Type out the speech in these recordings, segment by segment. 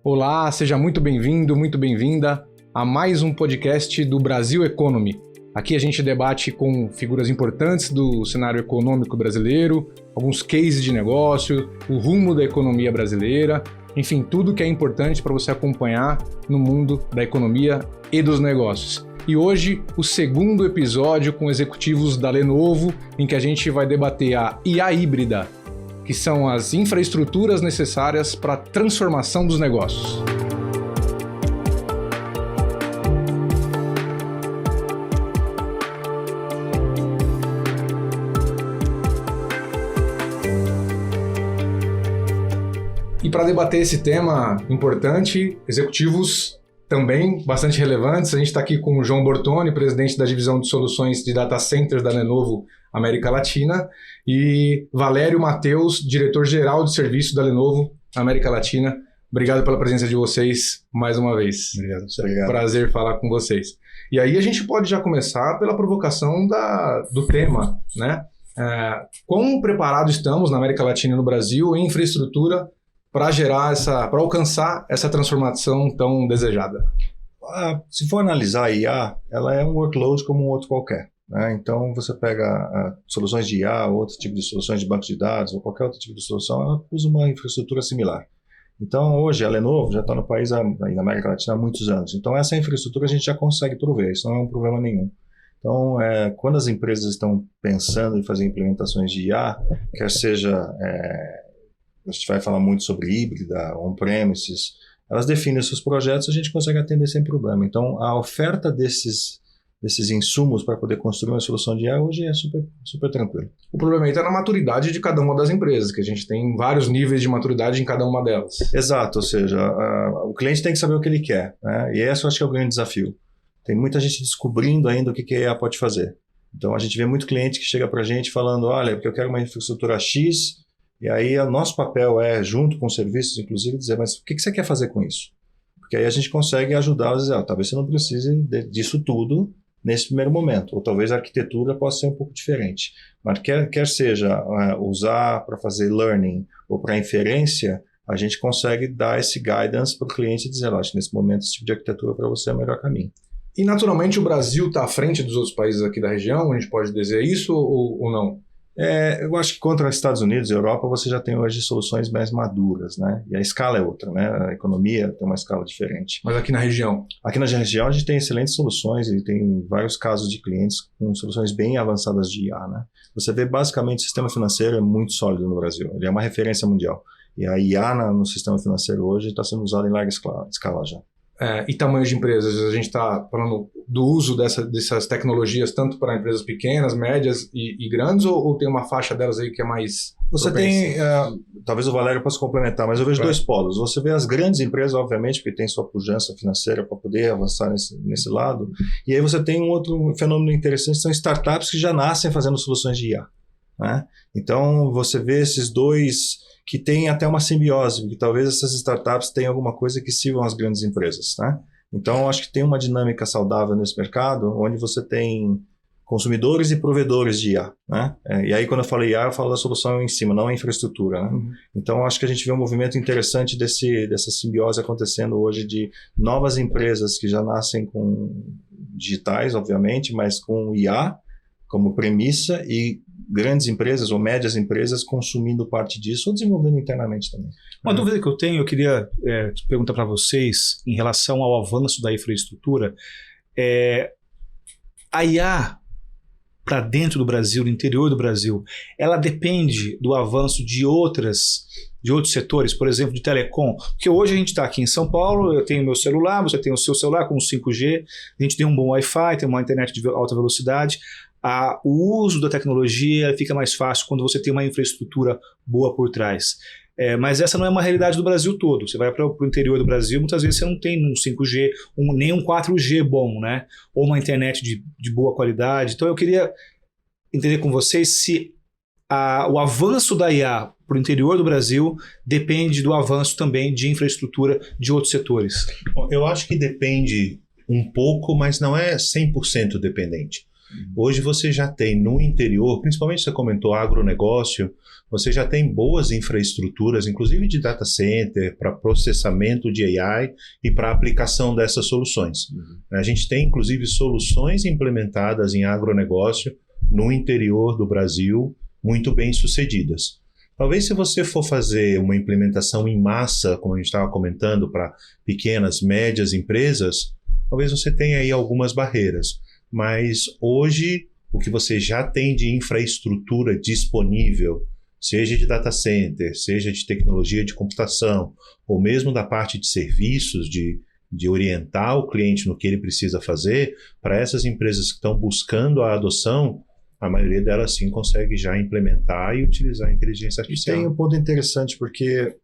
Olá, seja muito bem-vindo, muito bem-vinda a mais um podcast do Brasil Economy. Aqui a gente debate com figuras importantes do cenário econômico brasileiro, alguns cases de negócio, o rumo da economia brasileira, enfim, tudo que é importante para você acompanhar no mundo da economia e dos negócios. E hoje, o segundo episódio com executivos da Lenovo, em que a gente vai debater a IA híbrida, que são as infraestruturas necessárias para a transformação dos negócios. E para debater esse tema importante, executivos também bastante relevantes, a gente está aqui com o João Bortoni, presidente da divisão de soluções de data centers da Lenovo América Latina, e Valério Mateus, diretor-geral de serviço da Lenovo América Latina. Obrigado pela presença de vocês mais uma vez. Obrigado. Prazer falar com vocês. E aí a gente pode já começar pela provocação do tema, né? Quão preparados estamos na América Latina e no Brasil em infraestrutura para alcançar essa transformação tão desejada? Se for analisar a IA, ela é um workload como um outro qualquer, né? Então, você pega soluções de IA, outro tipo de soluções de banco de dados, ou qualquer outro tipo de solução, ela usa uma infraestrutura similar. Então, hoje, a Lenovo já está no país, na América Latina, há muitos anos. Então, essa infraestrutura a gente já consegue prover, isso não é um problema nenhum. Então, quando as empresas estão pensando em fazer implementações de IA, quer seja... a gente vai falar muito sobre híbrida, on-premises, elas definem os seus projetos e a gente consegue atender sem problema. Então, a oferta desses insumos para poder construir uma solução de IA hoje é super, super tranquilo. O problema aí está na maturidade de cada uma das empresas, que a gente tem vários níveis de maturidade em cada uma delas. Exato, ou seja, o cliente tem que saber o que ele quer, né? E esse eu acho que é o grande desafio. Tem muita gente descobrindo ainda o que a IA pode fazer. Então, a gente vê muito cliente que chega para a gente falando, olha, porque eu quero uma infraestrutura X. E aí, o nosso papel é, junto com os serviços, inclusive, dizer, mas o que você quer fazer com isso? Porque aí a gente consegue ajudá-los a dizer, talvez você não precise disso tudo nesse primeiro momento, ou talvez a arquitetura possa ser um pouco diferente. Mas quer seja usar para fazer learning ou para inferência, a gente consegue dar esse guidance para o cliente e dizer, acho que nesse momento esse tipo de arquitetura para você é o melhor caminho. E naturalmente o Brasil está à frente dos outros países aqui da região, a gente pode dizer isso ou não? Eu acho que contra os Estados Unidos e Europa você já tem hoje soluções mais maduras, né? E a escala é outra, né? A economia tem uma escala diferente. Mas aqui na região? Aqui na região a gente tem excelentes soluções e tem vários casos de clientes com soluções bem avançadas de IA, né? Você vê basicamente o sistema financeiro é muito sólido no Brasil. Ele é uma referência mundial. E a IA no sistema financeiro hoje está sendo usada em larga escala já. E tamanhos de empresas? A gente está falando do uso dessas tecnologias tanto para empresas pequenas, médias e grandes, ou tem uma faixa delas aí que é mais... Você tem, talvez o Valério possa complementar, mas eu vejo dois polos. Você vê as grandes empresas, obviamente, porque tem sua pujança financeira para poder avançar nesse lado, e aí você tem um outro fenômeno interessante, são startups que já nascem fazendo soluções de IA, né? Então, você vê esses dois... que tem até uma simbiose, porque talvez essas startups tenham alguma coisa que sirvam às grandes empresas, né? Então, acho que tem uma dinâmica saudável nesse mercado, onde você tem consumidores e provedores de IA, né? E aí, quando eu falo IA, eu falo da solução em cima, não a infraestrutura, né? Uhum. Então, acho que a gente vê um movimento interessante dessa simbiose acontecendo hoje de novas empresas que já nascem com digitais, obviamente, mas com IA como premissa e grandes empresas ou médias empresas consumindo parte disso ou desenvolvendo internamente também. Uma dúvida que eu tenho, eu queria perguntar para vocês em relação ao avanço da infraestrutura. A IA para dentro do Brasil, no interior do Brasil, ela depende do avanço de outros setores, por exemplo, de telecom? Porque hoje a gente está aqui em São Paulo, eu tenho meu celular, você tem o seu celular com 5G, a gente tem um bom Wi-Fi, tem uma internet de alta velocidade. O uso da tecnologia fica mais fácil quando você tem uma infraestrutura boa por trás. Mas essa não é uma realidade do Brasil todo. Você vai para o interior do Brasil, muitas vezes você não tem um 5G, nem um 4G bom, né? Ou uma internet de boa qualidade. Então eu queria entender com vocês se o avanço da IA para o interior do Brasil depende do avanço também de infraestrutura de outros setores. Bom, eu acho que depende um pouco, mas não é 100% dependente. Hoje você já tem no interior, principalmente você comentou agronegócio, você já tem boas infraestruturas, inclusive de data center, para processamento de AI e para aplicação dessas soluções. A gente tem, inclusive, soluções implementadas em agronegócio no interior do Brasil, muito bem sucedidas. Talvez se você for fazer uma implementação em massa, como a gente estava comentando, para pequenas, médias empresas, talvez você tenha aí algumas barreiras. Mas hoje, o que você já tem de infraestrutura disponível, seja de data center, seja de tecnologia de computação, ou mesmo da parte de serviços, de orientar o cliente no que ele precisa fazer, para essas empresas que estão buscando a adoção, a maioria delas sim consegue já implementar e utilizar a inteligência artificial. E tem um ponto interessante, porque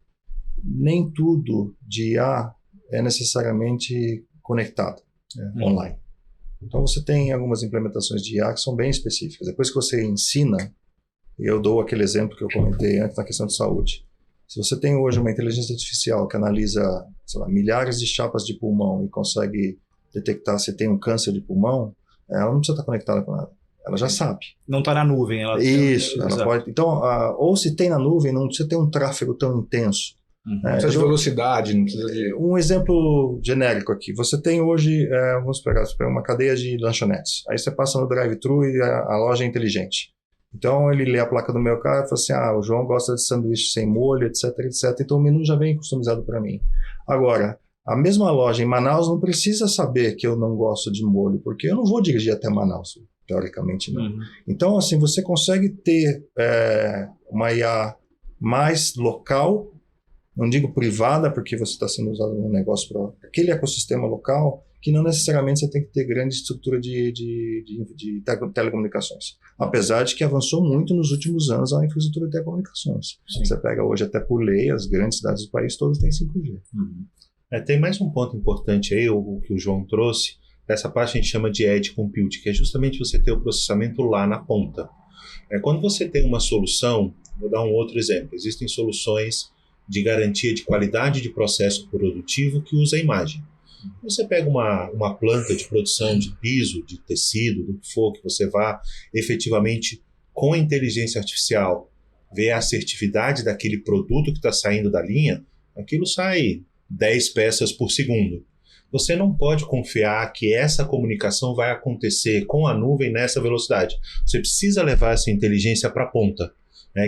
nem tudo de IA é necessariamente conectado online. Então você tem algumas implementações de IA que são bem específicas. Depois que você ensina, e eu dou aquele exemplo que eu comentei antes na questão de saúde. Se você tem hoje uma inteligência artificial que analisa, sei lá, milhares de chapas de pulmão e consegue detectar se tem um câncer de pulmão, ela não precisa estar conectada com nada. Ela já sabe. Não está na nuvem. Isso, ela pode. Então, ou se tem na nuvem, não precisa ter um tráfego tão intenso. Não precisa de velocidade, não precisa de... Um exemplo genérico aqui. Você tem hoje, vamos pegar uma cadeia de lanchonetes. Aí você passa no drive-thru e a loja é inteligente. Então ele lê a placa do meu carro e fala assim, o João gosta de sanduíche sem molho, etc, etc. Então o menu já vem customizado para mim. Agora, a mesma loja em Manaus não precisa saber que eu não gosto de molho, porque eu não vou dirigir até Manaus, teoricamente não. Então, assim, você consegue ter uma IA mais local, não digo privada, porque você está sendo usado num negócio para aquele ecossistema local, que não necessariamente você tem que ter grande estrutura de telecomunicações. Apesar de que avançou muito nos últimos anos a infraestrutura de telecomunicações. Sim. Você pega hoje até por lei, as grandes cidades do país todas têm 5G. Tem mais um ponto importante aí, o que o João trouxe. Essa parte a gente chama de Edge Compute, que é justamente você ter o processamento lá na ponta. Quando você tem uma solução, vou dar um outro exemplo, existem soluções de garantia de qualidade de processo produtivo que usa a imagem. Você pega uma planta de produção de piso, de tecido, do que for, que você vá efetivamente com a inteligência artificial ver a assertividade daquele produto que está saindo da linha, aquilo sai 10 peças por segundo. Você não pode confiar que essa comunicação vai acontecer com a nuvem nessa velocidade. Você precisa levar essa inteligência para a ponta,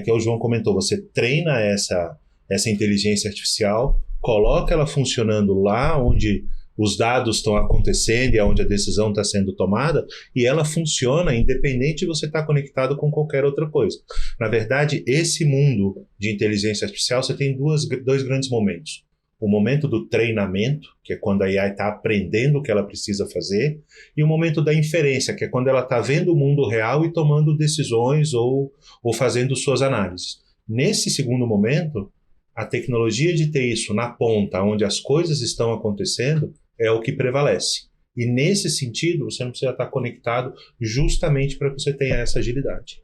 que o João comentou. Você treina essa inteligência artificial, coloca ela funcionando lá onde os dados estão acontecendo e onde a decisão está sendo tomada, e ela funciona independente de você estar conectado com qualquer outra coisa. Na verdade, esse mundo de inteligência artificial, você tem dois grandes momentos. O momento do treinamento, que é quando a IA está aprendendo o que ela precisa fazer, e o momento da inferência, que é quando ela está vendo o mundo real e tomando decisões ou fazendo suas análises. Nesse segundo momento, a tecnologia de ter isso na ponta, onde as coisas estão acontecendo, é o que prevalece. E nesse sentido, você não precisa estar conectado justamente para que você tenha essa agilidade.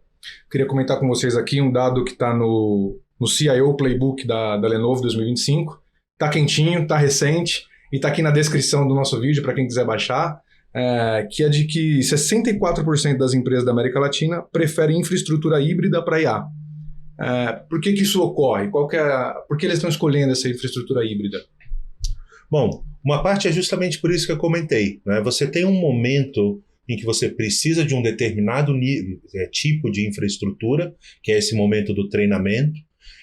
Queria comentar com vocês aqui um dado que está no CIO Playbook da Lenovo 2025. Está quentinho, está recente e está aqui na descrição do nosso vídeo para quem quiser baixar, que é de que 64% das empresas da América Latina preferem infraestrutura híbrida para IA. Por que isso ocorre? Por que eles estão escolhendo essa infraestrutura híbrida? Bom, uma parte é justamente por isso que eu comentei. Você tem um momento em que você precisa de um determinado tipo de infraestrutura, que é esse momento do treinamento,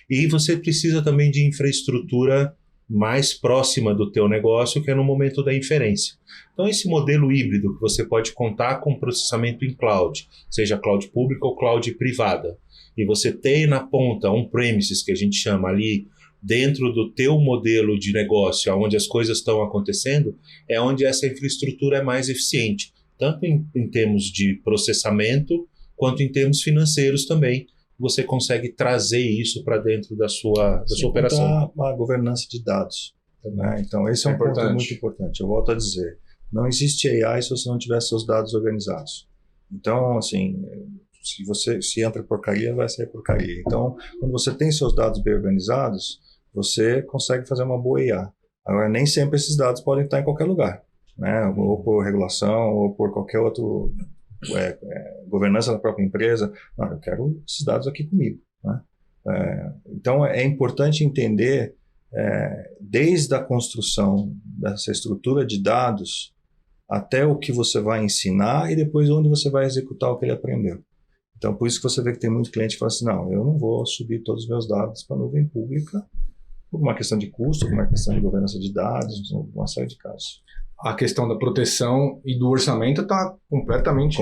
e você precisa também de infraestrutura mais próxima do teu negócio, que é no momento da inferência. Então, esse modelo híbrido que você pode contar com processamento em cloud, seja cloud pública ou cloud privada, e você tem na ponta on-premises, que a gente chama ali, dentro do teu modelo de negócio, onde as coisas estão acontecendo, é onde essa infraestrutura é mais eficiente, tanto em termos de processamento, quanto em termos financeiros também. Você consegue trazer isso para dentro da sua operação. A governança de dados. Então, esse é um ponto muito importante. Eu volto a dizer, não existe AI se você não tiver seus dados organizados. Então, assim, se entra porcaria, vai sair porcaria. Então, quando você tem seus dados bem organizados, você consegue fazer uma boa IA. Agora, nem sempre esses dados podem estar em qualquer lugar, ou por regulação, ou por qualquer outro governança da própria empresa. Não, eu quero esses dados aqui comigo. Então, é importante entender, desde a construção dessa estrutura de dados até o que você vai ensinar e depois onde você vai executar o que ele aprendeu. Então, por isso que você vê que tem muito cliente que fala assim, não, eu não vou subir todos os meus dados para a nuvem pública por uma questão de custo, por uma questão de governança de dados, uma série de casos. A questão da proteção e do orçamento está completamente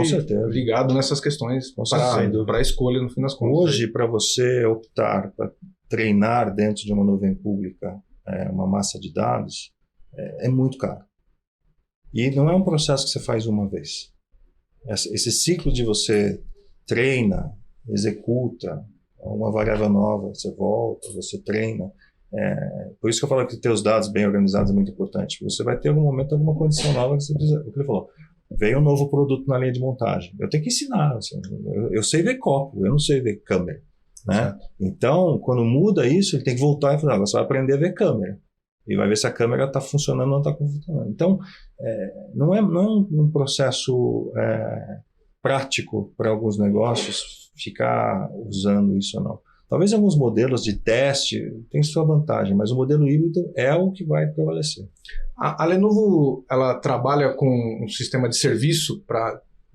ligado nessas questões para a escolha, no fim das contas. Hoje, para você optar para treinar dentro de uma nuvem pública uma massa de dados, é muito caro. E não é um processo que você faz uma vez. Esse ciclo de você treina, executa uma variável nova, você volta, você treina. Por isso que eu falo que ter os dados bem organizados é muito importante. Você vai ter algum momento, alguma condição nova que você precisa. O que ele falou, veio um novo produto na linha de montagem. Eu tenho que ensinar. Assim, eu sei ver copo, eu não sei ver câmera. Né? Então, quando muda isso, ele tem que voltar e falar, você vai aprender a ver câmera. E vai ver se a câmera está funcionando ou não está funcionando. Então, não é um processo prático para alguns negócios ficar usando isso ou não. Talvez alguns modelos de teste tenham sua vantagem, mas o modelo híbrido é o que vai prevalecer. A Lenovo, ela trabalha com um sistema de serviço,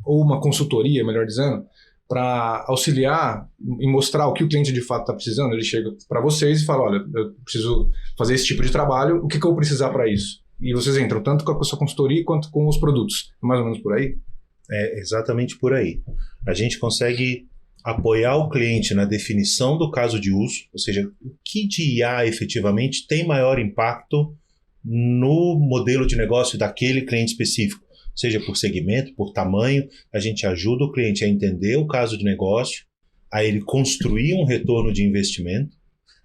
ou uma consultoria, melhor dizendo, para auxiliar e mostrar o que o cliente de fato está precisando. Ele chega para vocês e fala, olha, eu preciso fazer esse tipo de trabalho, o que eu vou precisar para isso? E vocês entram tanto com a sua consultoria quanto com os produtos. É mais ou menos por aí? É exatamente por aí. A gente consegue apoiar o cliente na definição do caso de uso, ou seja, o que de IA efetivamente tem maior impacto no modelo de negócio daquele cliente específico. Seja por segmento, por tamanho, a gente ajuda o cliente a entender o caso de negócio, a ele construir um retorno de investimento,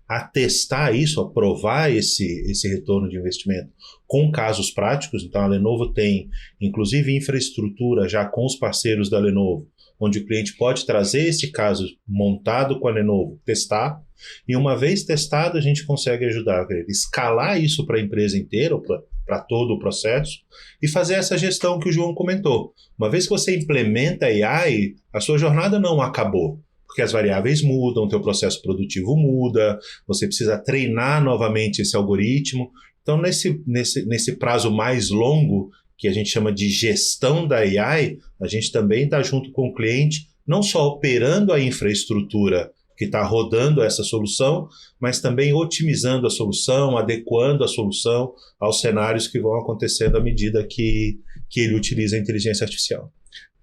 a testar isso, a provar esse retorno de investimento com casos práticos. Então a Lenovo tem, inclusive, infraestrutura já com os parceiros da Lenovo, onde o cliente pode trazer esse caso montado com a Lenovo, testar, e uma vez testado a gente consegue ajudar a escalar isso para a empresa inteira, para todo o processo, e fazer essa gestão que o João comentou. Uma vez que você implementa a AI, a sua jornada não acabou, porque as variáveis mudam, o teu processo produtivo muda, você precisa treinar novamente esse algoritmo. Então, nesse prazo mais longo, que a gente chama de gestão da AI, a gente também está junto com o cliente, não só operando a infraestrutura que está rodando essa solução, mas também otimizando a solução, adequando a solução aos cenários que vão acontecendo à medida que ele utiliza a inteligência artificial.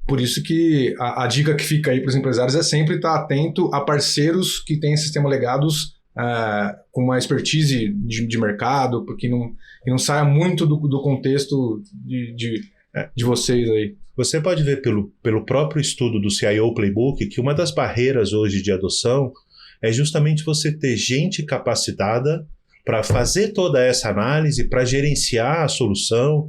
Por isso que a dica que fica aí para os empresários é sempre estar atento a parceiros que têm sistema legados com uma expertise de mercado, porque não saia muito do contexto de vocês aí. Você pode ver pelo próprio estudo do CIO Playbook que uma das barreiras hoje de adoção é justamente você ter gente capacitada para fazer toda essa análise, para gerenciar a solução.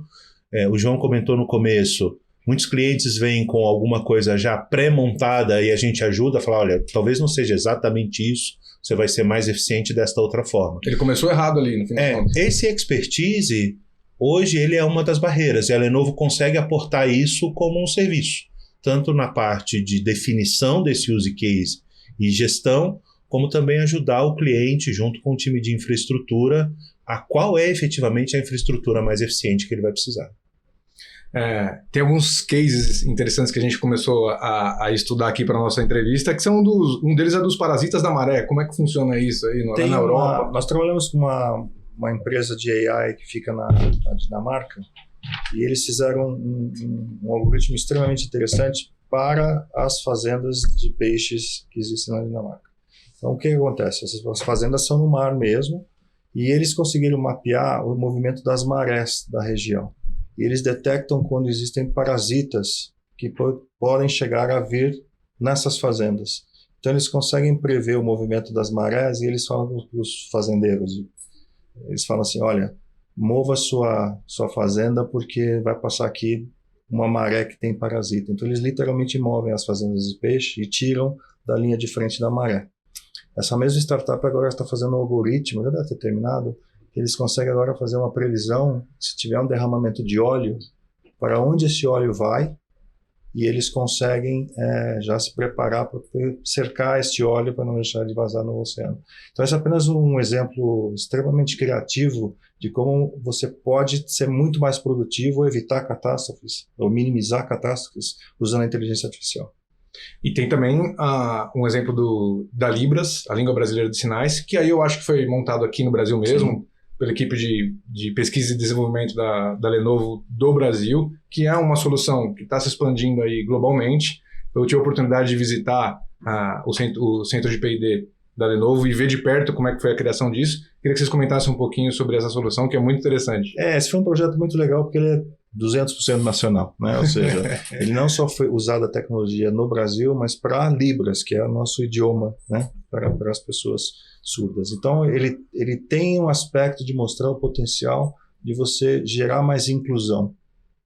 O João comentou no começo, muitos clientes vêm com alguma coisa já pré-montada e a gente ajuda a falar, olha, talvez não seja exatamente isso, você vai ser mais eficiente desta outra forma. Ele começou errado ali, no fim das contas. Esse expertise, hoje, ele é uma das barreiras, e a Lenovo consegue aportar isso como um serviço, tanto na parte de definição desse use case e gestão, como também ajudar o cliente, junto com o time de infraestrutura, a qual é efetivamente a infraestrutura mais eficiente que ele vai precisar. Tem alguns cases interessantes que a gente começou a estudar aqui para a nossa entrevista, que são um deles é dos parasitas da maré. Como é que funciona isso aí na Europa? Nós trabalhamos com uma empresa de AI que fica na Dinamarca, e eles fizeram um algoritmo extremamente interessante para as fazendas de peixes que existem na Dinamarca. Então, o que acontece? Essas fazendas são no mar mesmo, e eles conseguiram mapear o movimento das marés da região. E eles detectam quando existem parasitas que podem chegar a vir nessas fazendas. Então, eles conseguem prever o movimento das marés, e eles falam para os fazendeiros, eles falam assim, olha, mova sua fazenda porque vai passar aqui uma maré que tem parasita. Então, eles literalmente movem as fazendas de peixe e tiram da linha de frente da maré. Essa mesma startup agora está fazendo um algoritmo, já deve ter terminado, que eles conseguem agora fazer uma previsão, se tiver um derramamento de óleo, para onde esse óleo vai e eles conseguem já se preparar para cercar este óleo para não deixar de vazar no oceano. Então, esse é apenas um exemplo extremamente criativo de como você pode ser muito mais produtivo ou evitar catástrofes, ou minimizar catástrofes usando a inteligência artificial. E tem também um exemplo da Libras, a língua brasileira de sinais, que aí eu acho que foi montado aqui no Brasil mesmo, sim, pela equipe de pesquisa e desenvolvimento da Lenovo do Brasil, que é uma solução que está se expandindo aí globalmente. Eu tive a oportunidade de visitar o centro de P&D da Lenovo e ver de perto como é que foi a criação disso. Queria que vocês comentassem um pouquinho sobre essa solução, que é muito interessante. Esse foi um projeto muito legal, porque ele é 200% nacional, né? Ou seja, ele não só foi usado a tecnologia no Brasil, mas para Libras, que é o nosso idioma, né? Para as pessoas surdas. Então, ele tem um aspecto de mostrar o potencial de você gerar mais inclusão,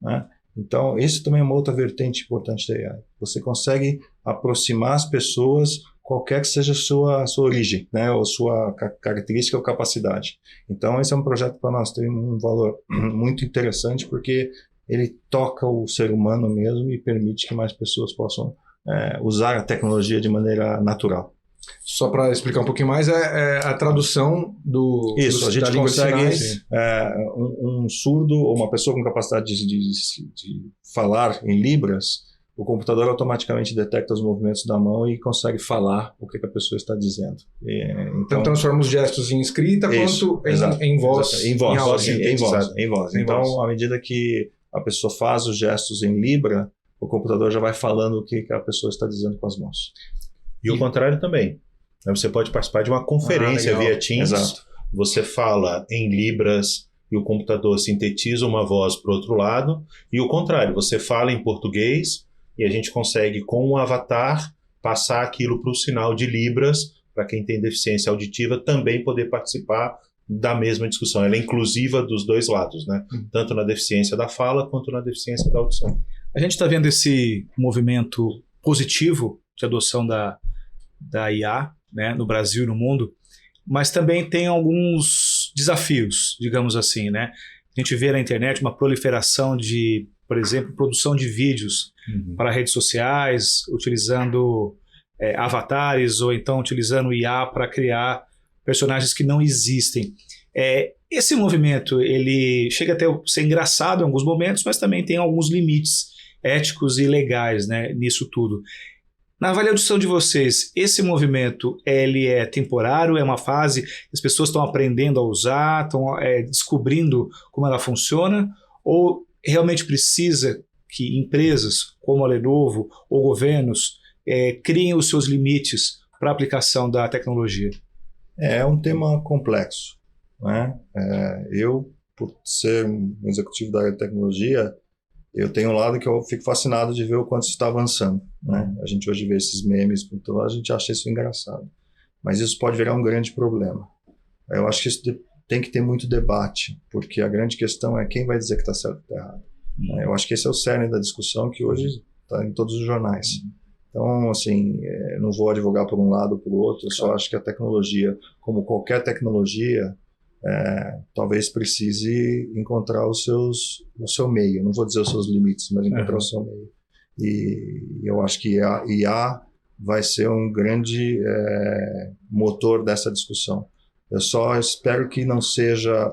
né? Então, isso também é uma outra vertente importante da AI. Você consegue aproximar as pessoas, qualquer que seja a sua origem, né? Ou sua característica ou capacidade. Então, esse é um projeto que para nós tem um valor muito interessante, porque ele toca o ser humano mesmo e permite que mais pessoas possam usar a tecnologia de maneira natural. Só para explicar um pouquinho mais, a tradução Isso, a gente consegue um surdo ou uma pessoa com capacidade de falar em Libras, o computador automaticamente detecta os movimentos da mão e consegue falar o que a pessoa está dizendo. Então transforma os gestos em escrita quanto em voz. Em voz. Então, à medida que a pessoa faz os gestos em Libra, o computador já vai falando o que a pessoa está dizendo com as mãos. E o contrário também. Você pode participar de uma conferência via Teams. Exato. Você fala em Libras e o computador sintetiza uma voz para o outro lado. E o contrário, você fala em português e a gente consegue, com um avatar, passar aquilo para o sinal de Libras, para quem tem deficiência auditiva também poder participar da mesma discussão. Ela é inclusiva dos dois lados, né? Tanto na deficiência da fala quanto na deficiência da audição. A gente está vendo esse movimento positivo de adoção da IA, né, no Brasil e no mundo, mas também tem alguns desafios, digamos assim, né? A gente vê na internet uma proliferação de, por exemplo, produção de vídeos para redes sociais, utilizando avatares ou então utilizando IA para criar personagens que não existem. Esse movimento, ele chega até a ser engraçado em alguns momentos, mas também tem alguns limites éticos e legais, né, nisso tudo. Na avaliação de vocês, esse movimento ele é temporário, é uma fase que as pessoas estão aprendendo a usar, estão descobrindo como ela funciona, ou realmente precisa que empresas como a Lenovo ou governos criem os seus limites para a aplicação da tecnologia? É um tema complexo, né? Eu, por ser um executivo da área de tecnologia, eu tenho um lado que eu fico fascinado de ver o quanto isso está avançando, né? A gente hoje vê esses memes, então a gente acha isso engraçado. Mas isso pode virar um grande problema. Eu acho que isso tem que ter muito debate, porque a grande questão é quem vai dizer que está certo ou está errado. Eu acho que esse é o cerne da discussão que hoje está em todos os jornais. Então, assim, não vou advogar por um lado ou por outro, eu só acho que a tecnologia, como qualquer tecnologia, talvez precise encontrar o seu meio. Não vou dizer os seus limites, mas encontrar o seu meio. E eu acho que a IA vai ser um grande motor dessa discussão. Eu só espero que não seja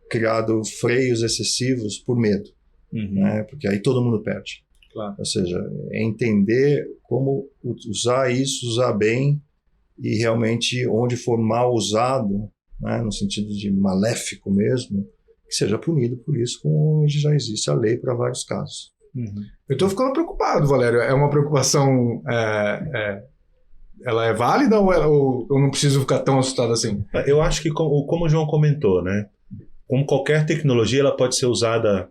criado freios excessivos por medo, né? Porque aí todo mundo perde. Claro. Ou seja, entender como usar isso, usar bem, e realmente onde for mal usado, né, no sentido de maléfico mesmo, que seja punido por isso, como hoje já existe a lei para vários casos. Eu estou ficando preocupado, Valério. É uma preocupação... ela é válida ou eu não preciso ficar tão assustado assim? Eu acho que, como o João comentou, né, como qualquer tecnologia, ela pode ser usada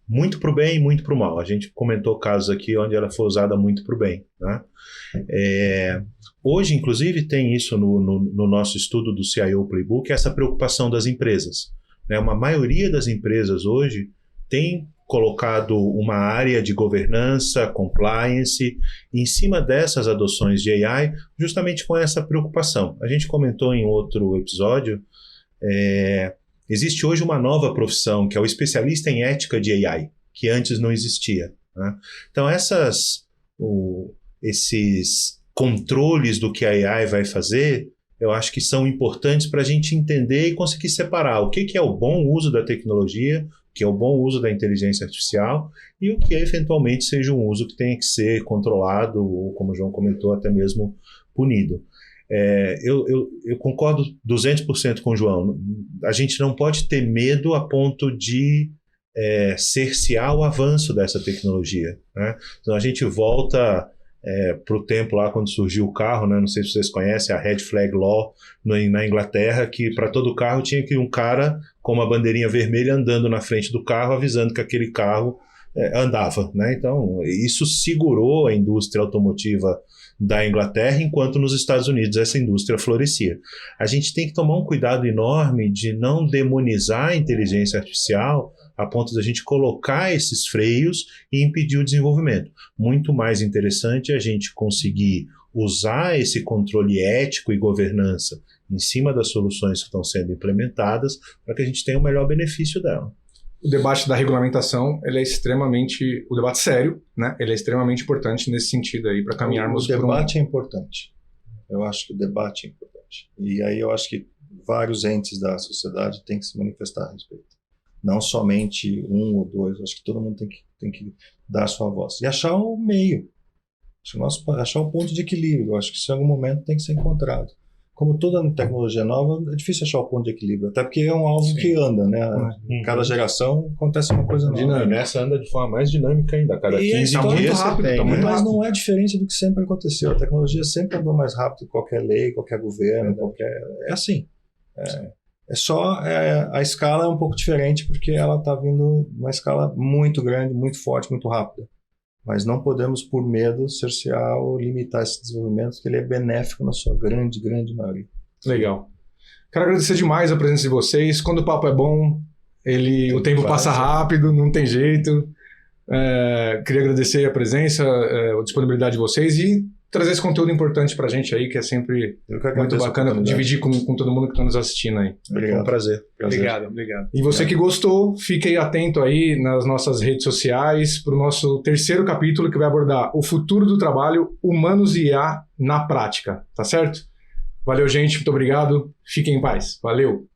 muito para o bem e muito para o mal. A gente comentou casos aqui onde ela foi usada muito para o bem, né? Hoje, inclusive, tem isso no nosso estudo do CIO Playbook, essa preocupação das empresas, né? Uma maioria das empresas hoje tem colocado uma área de governança, compliance, em cima dessas adoções de AI, justamente com essa preocupação. A gente comentou em outro episódio, existe hoje uma nova profissão, que é o especialista em ética de AI, que antes não existia, né? Então, esses controles do que a AI vai fazer, eu acho que são importantes para a gente entender e conseguir separar o que é o bom uso da tecnologia, o que é o bom uso da inteligência artificial e o que eventualmente seja um uso que tenha que ser controlado ou, como o João comentou, até mesmo punido. Eu concordo 200% com o João. A gente não pode ter medo a ponto de cercear o avanço dessa tecnologia, né? Então a gente volta para o tempo lá quando surgiu o carro, né? Não sei se vocês conhecem a Red Flag Law na Inglaterra, que para todo carro tinha que um cara com uma bandeirinha vermelha andando na frente do carro, avisando que aquele carro andava, né? Então isso segurou a indústria automotiva da Inglaterra, enquanto nos Estados Unidos essa indústria florescia. A gente tem que tomar um cuidado enorme de não demonizar a inteligência artificial a ponto de a gente colocar esses freios e impedir o desenvolvimento. Muito mais interessante é a gente conseguir usar esse controle ético e governança em cima das soluções que estão sendo implementadas para que a gente tenha o melhor benefício dela. O debate da regulamentação, ele é extremamente, o debate sério, né? Ele é extremamente importante nesse sentido aí, para caminharmos por O debate é importante. Eu acho que o debate é importante. E aí eu acho que vários entes da sociedade têm que se manifestar a respeito. Não somente um ou dois, acho que todo mundo tem que dar sua voz. E achar o meio. Achar um ponto de equilíbrio. Eu acho que isso em algum momento tem que ser encontrado. Como toda tecnologia nova, é difícil achar o ponto de equilíbrio. Até porque é um alvo que anda, né? Cada geração acontece uma coisa nova. E nessa anda de forma mais dinâmica ainda. Cada 15 dias rápido, tem. Mas não é diferente do que sempre aconteceu. A tecnologia sempre andou mais rápido que qualquer lei, qualquer governo, É assim. A escala é um pouco diferente porque ela está vindo numa escala muito grande, muito forte, muito rápida. Mas não podemos, por medo, cercear ou limitar esse desenvolvimento, porque ele é benéfico na sua grande, grande maioria. Legal. Quero agradecer demais a presença de vocês. Quando o papo é bom, o tempo passa rápido, não tem jeito. Queria agradecer a presença, a disponibilidade de vocês e trazer esse conteúdo importante pra gente aí, que é sempre muito bacana dividir com todo mundo que está nos assistindo aí. Obrigado. Foi um prazer. Obrigado. E você que gostou, fique aí atento aí nas nossas redes sociais para o nosso terceiro capítulo, que vai abordar o futuro do trabalho, humanos e IA na prática, tá certo? Valeu, gente, muito obrigado. Fiquem em paz. Valeu!